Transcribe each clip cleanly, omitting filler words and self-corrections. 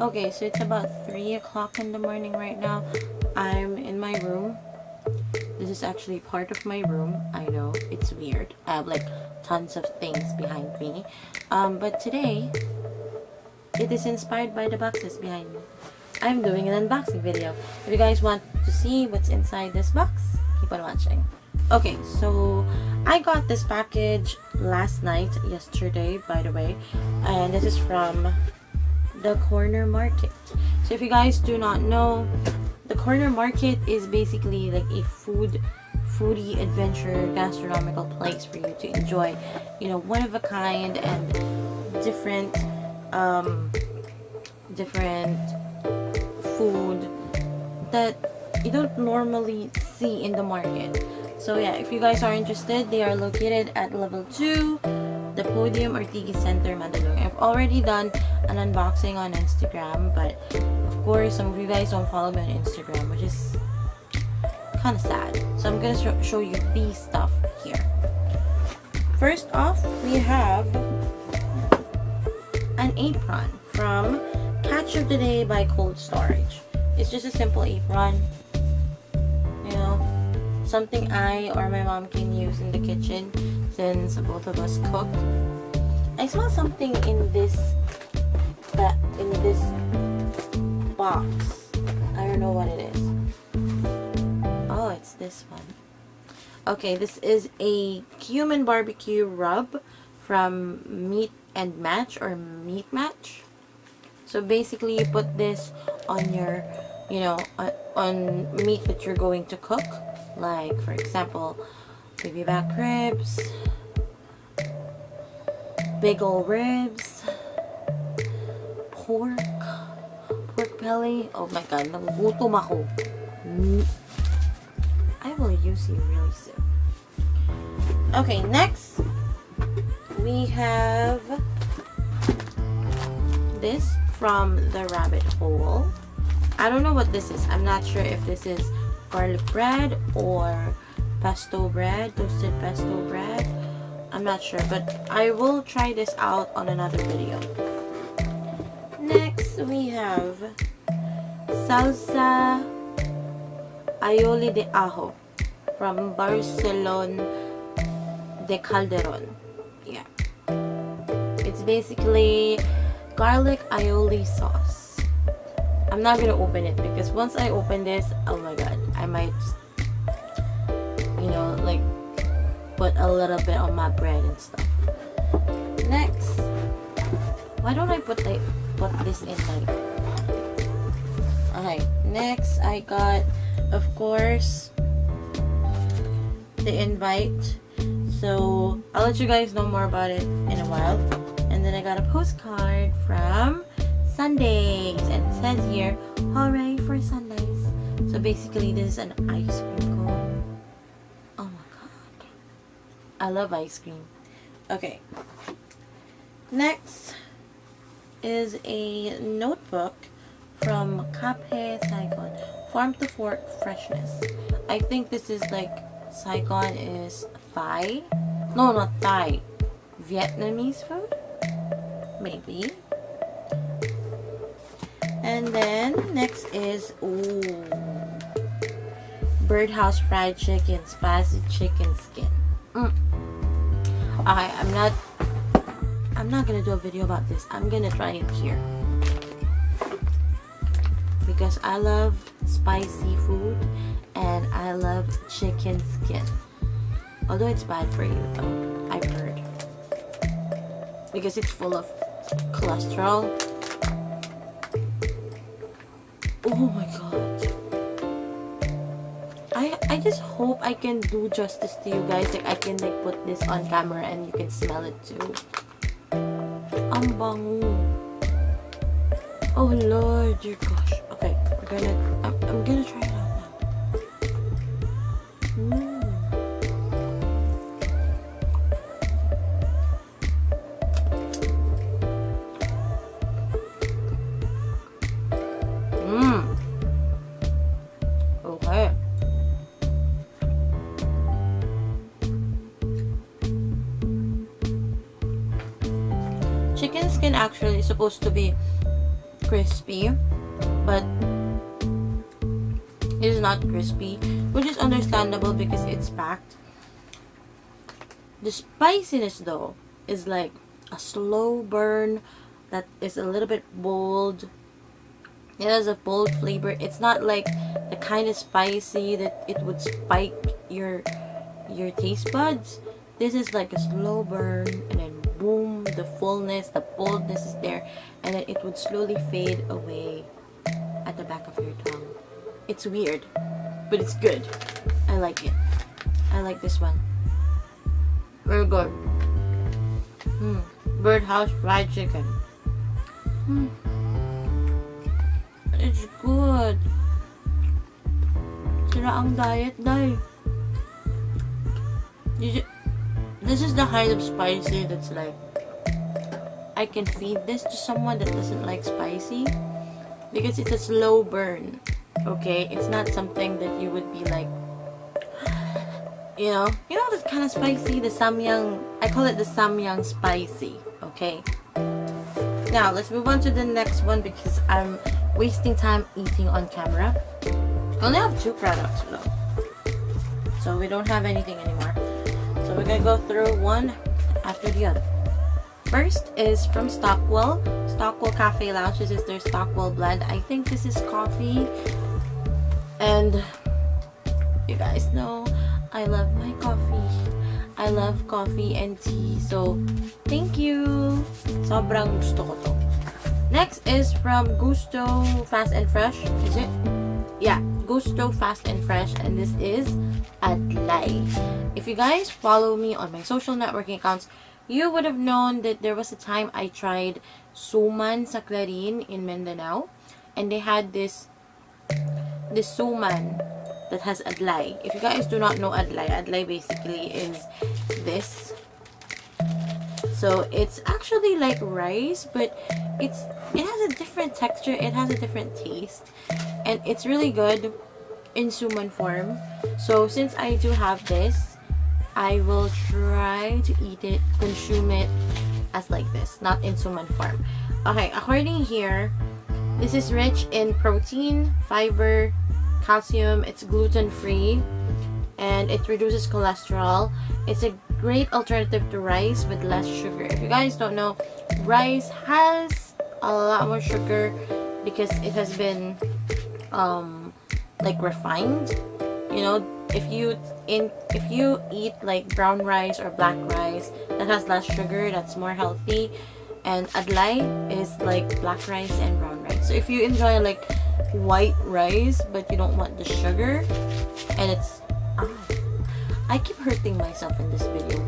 Okay, so it's about 3 o'clock in the morning right now. I'm in my room. This is actually part of my room. I know, it's weird. I have like tons of things behind me. But today, it is inspired by the boxes behind me. I'm doing an unboxing video. If you guys want to see what's inside this box, keep on watching. Okay, so I got this package yesterday, by the way. And this is from the Corner Market. So if you guys do not know, the Corner Market is basically like a foodie adventure gastronomical place for you to enjoy, you know, one of a kind and different food that you don't normally see in the market. So yeah, if you guys are interested, they are located at level 2, the Podium Ortigas Center, Mandaluyong. I've already done an unboxing on Instagram, but of course some of you guys don't follow me on Instagram, which is kind of sad. So I'm gonna show you these stuff here. First off, we have an apron from Catch of the Day by Cold Storage. It's just a simple apron, you know, something I or my mom can use in the kitchen since both of us cook. I saw something in this box. I don't know what it is. Oh, it's this one. Okay, this is a cumin barbecue rub from Meat and Match or Meat Match. So basically you put this on your, you know, on meat that you're going to cook. Like, for example, baby back ribs, big ol' ribs, pork belly. Oh my god, nagugutom ako. I will use you really soon. Okay, next we have this from the Rabbit Hole. I don't know what this is. I'm not sure if this is garlic bread or pesto bread, toasted pesto bread. I'm not sure, but I will try this out on another video. Next, we have salsa aioli de ajo from Barcelona de Calderon. Yeah, it's basically garlic aioli sauce. I'm not gonna open it because once I open this, oh my god, I might, you know, like put a little bit on my bread and stuff. Next, why don't I put this in like? Okay, next I got, of course, the invite. So I'll let you guys know more about it in a while. And then I got a postcard from Sundays, and it says here, hooray for Sundays. So basically this is an ice cream cone. Oh my god, I love ice cream. Okay, next is a notebook from Cafe Saigon, Farm to Fork Freshness. I think this is like, Saigon is Thai, no, not Thai, Vietnamese food, maybe. And then next is Birdhouse fried chicken, spicy chicken skin. Okay, I'm not gonna do a video about this. I'm gonna try it here because I love spicy food and I love chicken skin. Although it's bad for you though, I've heard, because it's full of cholesterol. Oh my god. I just hope I can do justice to you guys. Like I can like put this on camera and you can smell it too. Ang bango. Oh lord, dear gosh. Okay, I'm gonna try it out now. Okay. Chicken skin actually is supposed to be crispy, but it is not crispy, which is understandable because it's packed. The spiciness though is like a slow burn that is a little bit bold. It has a bold flavor. It's not like the kind of spicy that it would spike your taste buds. This is like a slow burn, and then boom, the fullness, the boldness is there, and then it would slowly fade away at the back of your tongue. It's weird, but it's good. I like it. I like this one. Very good. Birdhouse fried chicken. It's good. Sira ang diet, day. This is the kind of spicy that's like, I can feed this to someone that doesn't like spicy, because it's a slow burn. Okay, it's not something that you would be like, you know the kind of spicy, the samyang. I call it the samyang spicy. Okay. Now let's move on to the next one because I'm wasting time eating on camera. I only have 2 products though, so we don't have anything anymore. So we're gonna go through one after the other. First is from Stockwell Coffee Lounge. This is their Stockwell blend. I think this is coffee, and you guys know I love my coffee. I love coffee and tea, so thank you. Sobrang gusto ko to. Next is from Gusto Fast and Fresh. Is it? Yeah, Gusto Fast and Fresh, and this is Adlay. If you guys follow me on my social networking accounts, you would have known that there was a time I tried suman sa Clarin in Mindanao, and they had this suman that has Adlay. If you guys do not know Adlay basically is this. So it's actually like rice, but it has a different texture, it has a different taste, and it's really good in suman form. So since I do have this, I will try to eat it, consume it as like this, not in suman form. Okay, according here, this is rich in protein, fiber, calcium, it's gluten-free, and it reduces cholesterol. It's a great alternative to rice with less sugar. If you guys don't know, rice has a lot more sugar because it has been like refined. You know, if you eat like brown rice or black rice that has less sugar, that's more healthy. And Adlay is like black rice and brown rice. So if you enjoy like white rice but you don't want the sugar, and it's I keep hurting myself in this video.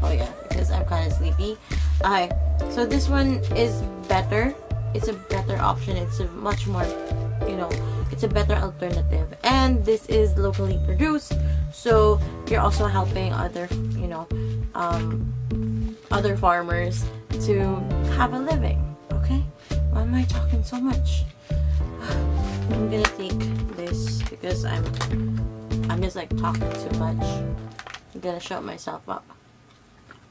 Oh yeah, because I'm kind of sleepy. Okay, so this one is better. It's a better option. It's a much more, it's a better alternative, and this is locally produced, so you're also helping other other farmers to have a living. Okay, why am I talking so much? I'm gonna take this because I'm just like talking too much. I'm gonna shut myself up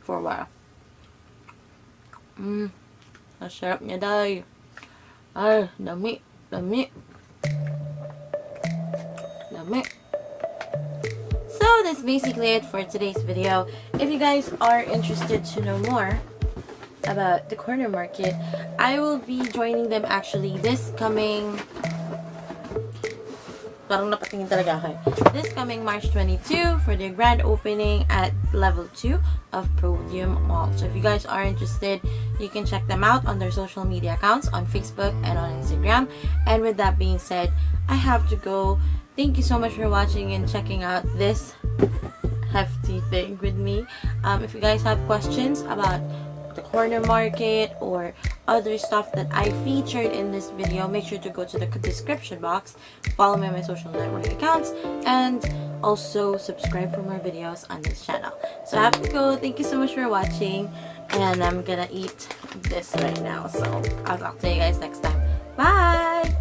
for a while. Nasarap niya, day. Ay, dami. So that's basically it for today's video. If you guys are interested to know more about the corner market, I will be joining them actually this coming this coming March 22 for their grand opening at level 2 of Podium Mall. So if you guys are interested, you can check them out on their social media accounts on Facebook and on Instagram. And with that being said, I have to go. Thank you so much for watching and checking out this hefty thing with me. If you guys have questions about the corner market or other stuff that I featured in this video, make sure to go to the description box, follow me on my social network accounts, and also subscribe for more videos on this channel. So I have to go. Thank you so much for watching, and I'm gonna eat this right now. So I'll talk to you guys next time. Bye!